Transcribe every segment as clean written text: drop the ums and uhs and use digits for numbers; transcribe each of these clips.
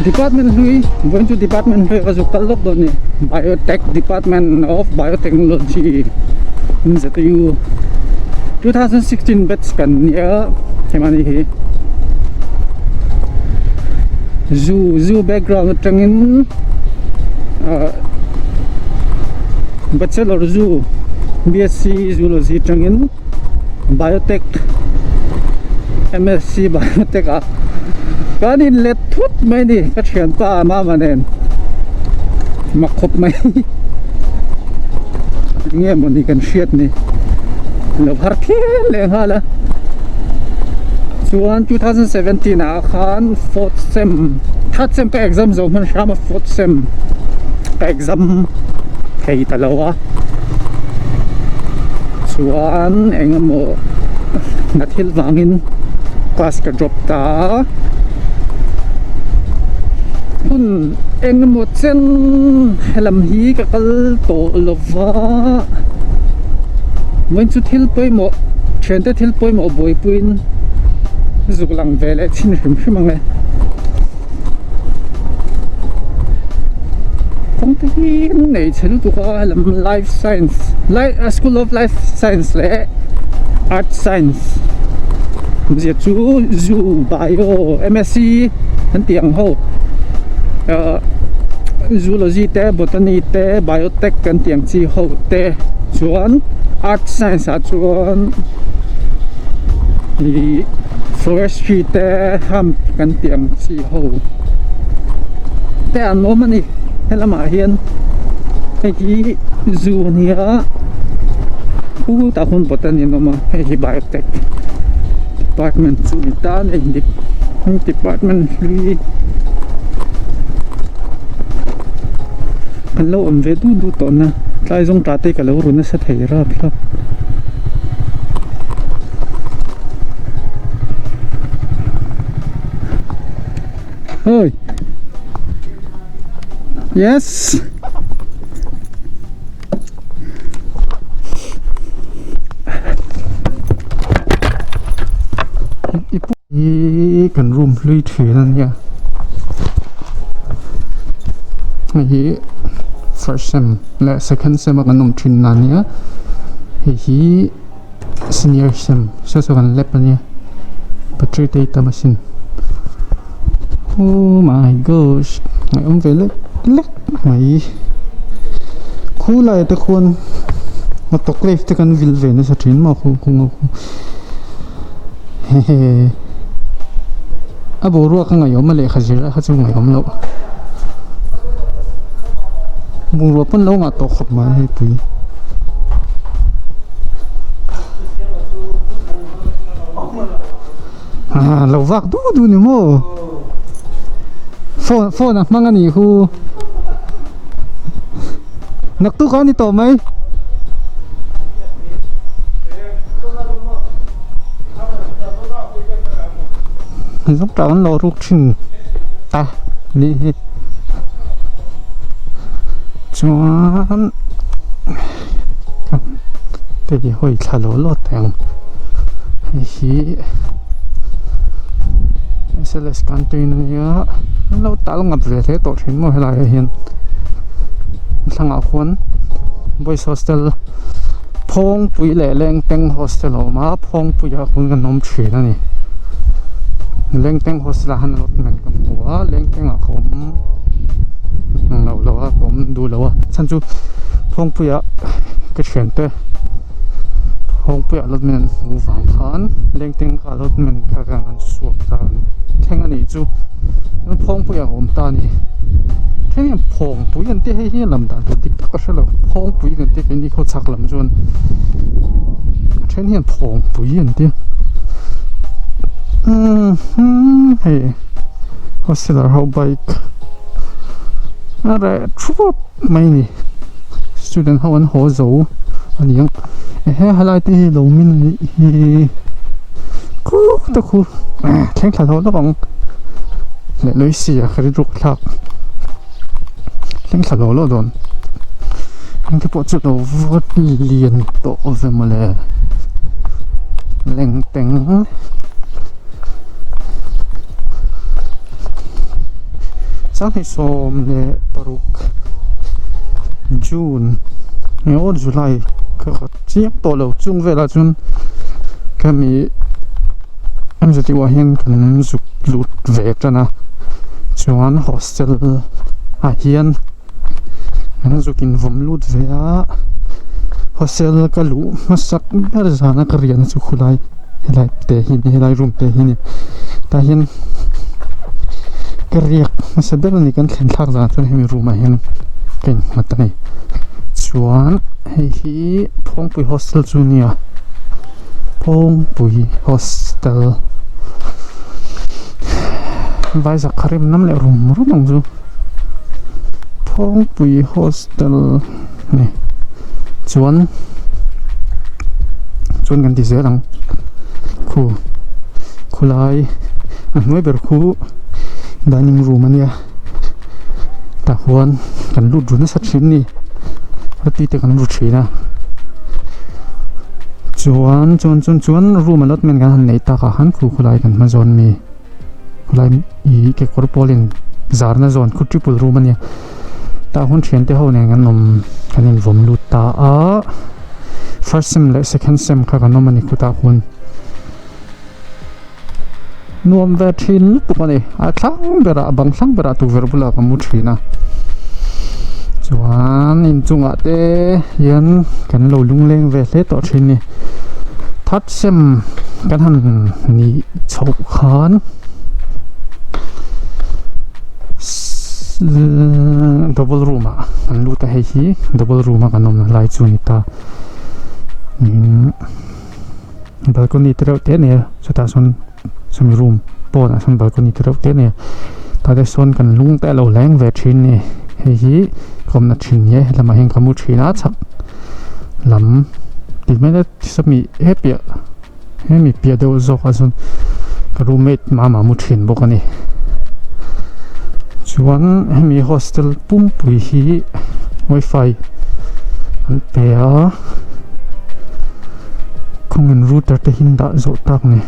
department hui going to department hui ka zukal lok do ni biotech department of biotechnology in ZU 2016 batch kan ya kemani hi zoo background tangin bachelor zoo BSc zoology tangin biotech MSc biotech a kanin let thut mai ni ka thian pa ma manen makhop mai nge moni kan shiat ni lo har thian le hala chuan 2017 a khan fourth sem third sem ka exam zo man shama fourth sem ka exam thei talawa chuan engamo nathil wangin class ka drop ta hun engamo chen helam hi ka kal to lova when chu thil poimo thente thil poimo boi puin zuklang vele chin hrim hrimange kongte hi nei chelu tu ka lam life science like a school of life science le art science zia chu zoo bio MSc han tiang ho zoology te botany te biotech kan tiang chi ho te chuan art science a chuan i forestry te ham kan tiang chi ho te an no mani helama hian hei zoo nia ta hun botany no ma hei biotech department chu ni tan ei department ri kan lo am ve du to na tlai zong ta te ka lo ru na sa thei ra phla oi yes kan room lui thủy nan ya hi first sem la second sem kan nom thin nan ya hi senior sem so kan lep ni battery data machine oh my gosh mai om ve lek mai khula ta khon ma tok lef te kan vil ve na sa thin ma khu abo ruwa ka ngayon mali khazira khazung ngayon lo muro pun lo nga to khop ma he pui lo vak du ni mo phone à mang ani hu nak tu ka ni to mai lúc đó nó rút chừng ta đi choan cái gì hồi thả lỗ lót thằng hi SLS container lâu ta lâu ngập về thế tổ chuyến mua lại hiện thằng ngọc khuôn boys hostel phong bụi lẻ leng teng hostel mà phong bụi à khuôn gần nôm chuyện này leng teng hostel han lot men kam huwa leng teng a khom lo lo a khom du lo a chan chu phong puya ke chen te phong puya lot men u wang khan leng teng ka lot men ka ga an suak ta theng ani chu phong puya om ta ni theng phong puyan te he hi lam da tu dik ka shalo phong puyan te ke ni kho chak lam chun theng phong puyan te hey hostel how bike are true mai student how an ho zo ani yang he halai ti lo min ni ku ta ku theng thla ho lo bang le loi si a khari ruk thak theng thla lo lo don ang ke po chu lo vot lien to ve mo le leng teng sáng thì xóm nè Paruk June nè ở July cái chiếc tổ lâu chung về là chung cái mi em sẽ đi qua hiện cần dục lụt về cho na chuan hostel hiện anh dục in vom lụt về hostel cái lũ mà sắc bây giờ nó cái riêng chụp khulai helai te hin helai room te hin ta hin cái riêng mà sẽ biết là cái khen thác ra cho nên room mà hin cái mặt này chuan hi phong bùi hostel junior phong bùi hostel vai giặc karim năm lẻ room rất bằng du phong bùi hostel này chuan gần tí dễ lắm khu lai nuôi bể khu dining room anh ya ta huan kan lut run sát chín ni rati te kan lut china chuan room alot men kan nei ta ka han khu lai kan ma zone mi lai i ke korpolin zarna zone khu triple room anh ya ta hun thian te ho ne kan nom kan in vom lut ta a first sem le second sem kha kan nom ani khu ta hun nuam ve thin pukani a thlang bera bang thlang bera tu verbula ka mu thina chuan in chunga te hian kan lo lungleng ve hle to thin ni third sem kan han ni chho khan double room a kan lu ta hei hi double room a kan nom lai chu ni ta balcony te te ne chuta son some room pon some balcony te te ne ta de son kan lung te lo leng ve thin ni hei hi kom na thin ye lama heng kamu thina chak lam ti me na sami hemi pia do zo ka son ka roommate mama mu thin bokani chuan hemi hostel pum pui hi wifi an pe a khongin router te hin da zo tak ni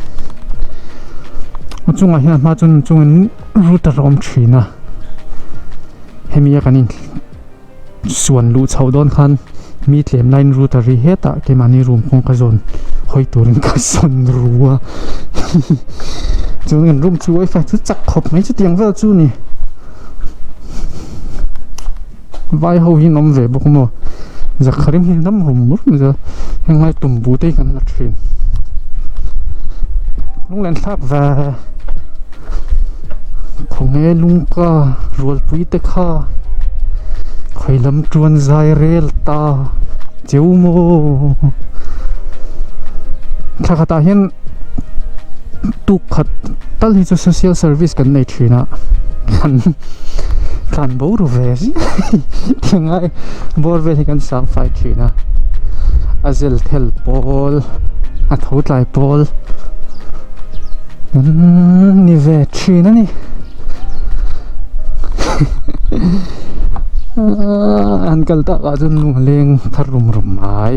chunga hian ma chungin router om thina hemi kanin suan lu chho don khan mi tlem line router ri heta ke mani room khong ka zon hoi turin ka son ruwa chungin room chu wifi chu chak khop mai chu tiang vel chu ni vai ho hi nom ve bok mo zakharim hin dam hum mur mi za hengai tum bu te kan la thin lung len thak va khonge lung ka rol pui te kha khailam tuan zai rel ta cheu mo thakata hian tu khat tal hi chu social service kan nei thina kan bo ru ve si tingai bor ve kan sam fai thina azel thel pol a thot lai pol ni ve thina ni an kal ta ka jun nu leng thar rum mai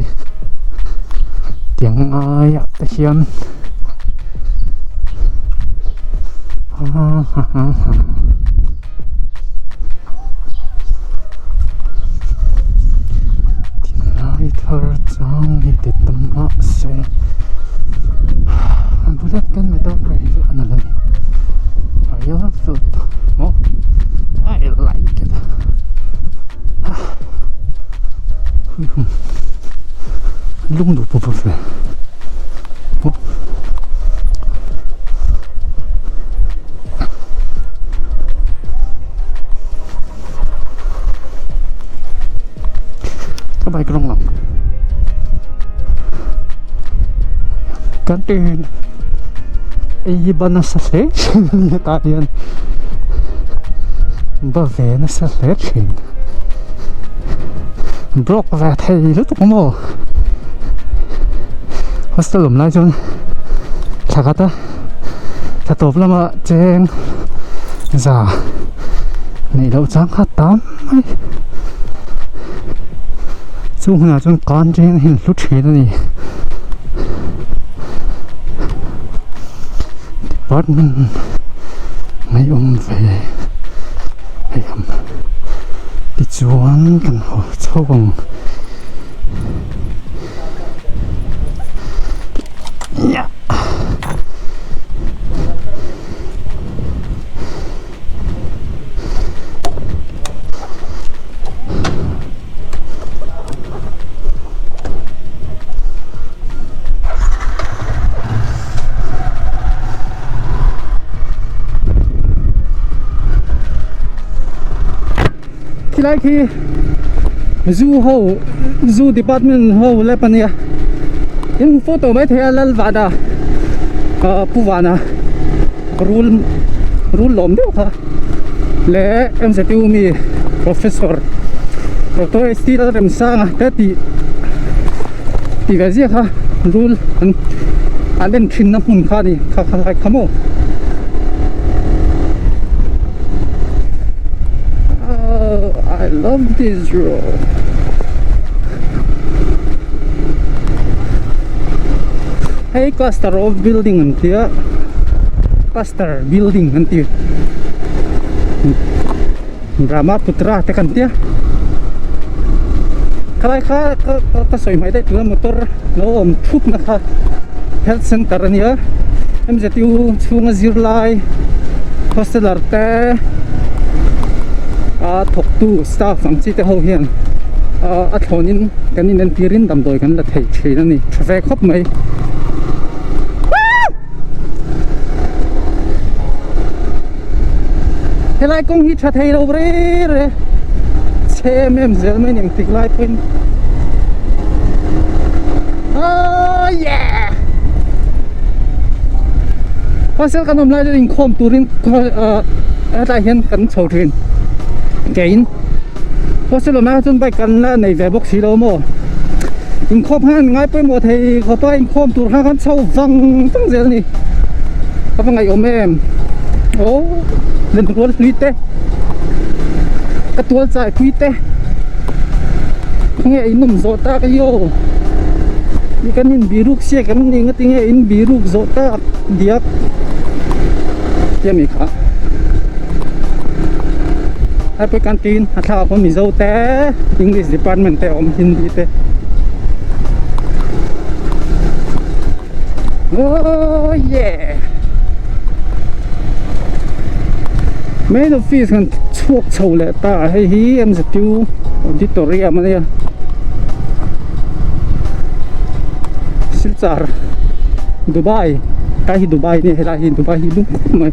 tiang ai ta hian tinai thar chang ni te tamma se bulat kan me ta kai ju analani I love it oh I like it lung du pu pu fe oh các bài trong lòng kantin iba na sa station niya tayo ba ve na sa station brok ve thay lúc tụi mo hostel lum lai chun thakata ta top lama cheng za nei lo chang kha tam chu hna chun kan chen hin lu thina ni department mai về em đi chuan kan ho chawang ya khi lại khi zoo department ho le pania in photo mai the lal vada puwana rule lom deu kha le em se tu mi professor dr stila rem sang ta ti gazi kha rule an den thin na hun kha ni kha khai khamo I love this road. Hey, cluster of building nanti cluster building nanti Brahma Putra tekan dia. Kalau ka soi mai dai tu motor lo om thup na kha health center ni ya em je tiu chunga zirlai hostelar te thok tu staff ang chi te ho hian a thonin kanin an pirin dam doi kan la thei thina ni traffic khop mai helai kong hi tha thei ro re che mem zel mai ning tik lai pin oh yeah pasal kanom lai ding khom turin ta hian kan chho thin gain pasal ma chun bai kan la nei ve bok si lo mo in khop han ngai pe mo thei kho pa in khom tur ha kan chho wang tang zel ni apa ngai om em oh lên tuột suy té cái tuột dài suy té nghe in nằm gió ta cái yo đi cái in biruk xe cái mình nghe tiếng nghe in biruk gió ta diak ya mi khá hai cái canteen hạt thảo con mì dâu té English department té om Hindi té oh yeah mấy đứa phi còn chuộc chầu lệ ta hay hí em sẽ tiêu auditoria mà đây silchar Dubai cái hi Dubai này hay là hi Dubai hi đúng mà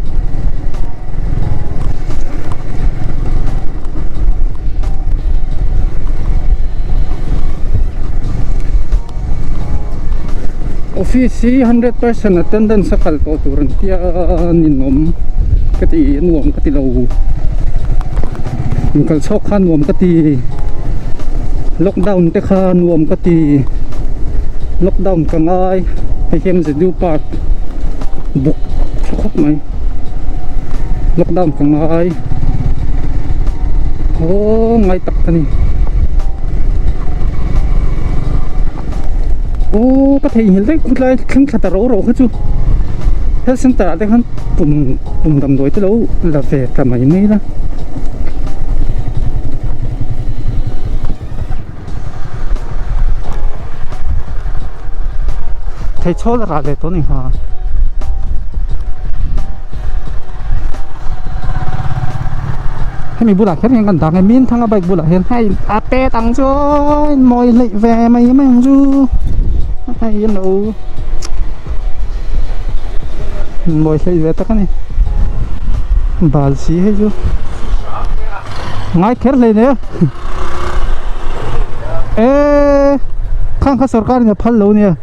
office 100% attendance sa kalto turan tiya ninom kati nuam kati lau kal chok khan nuam kati lockdown te khan nuam kati lockdown ka ngai hay hem ze du part buk chok mai lockdown ka ngai oh ngai tak tani oh ka thei hil dai kulai khang khata ro ro kha chu health center te khan pum dam doi te lo la ve ka mai mai la thei chol ra le to ni ha hay mi bula khen ngan dang ai min thang a bike bula hen hay a pe tang cho moi lei ve mai mang ju hay you know moi lei ve ta kan bal si hai ju ngai kher le ne e khang kha sarkar ne phal lo ne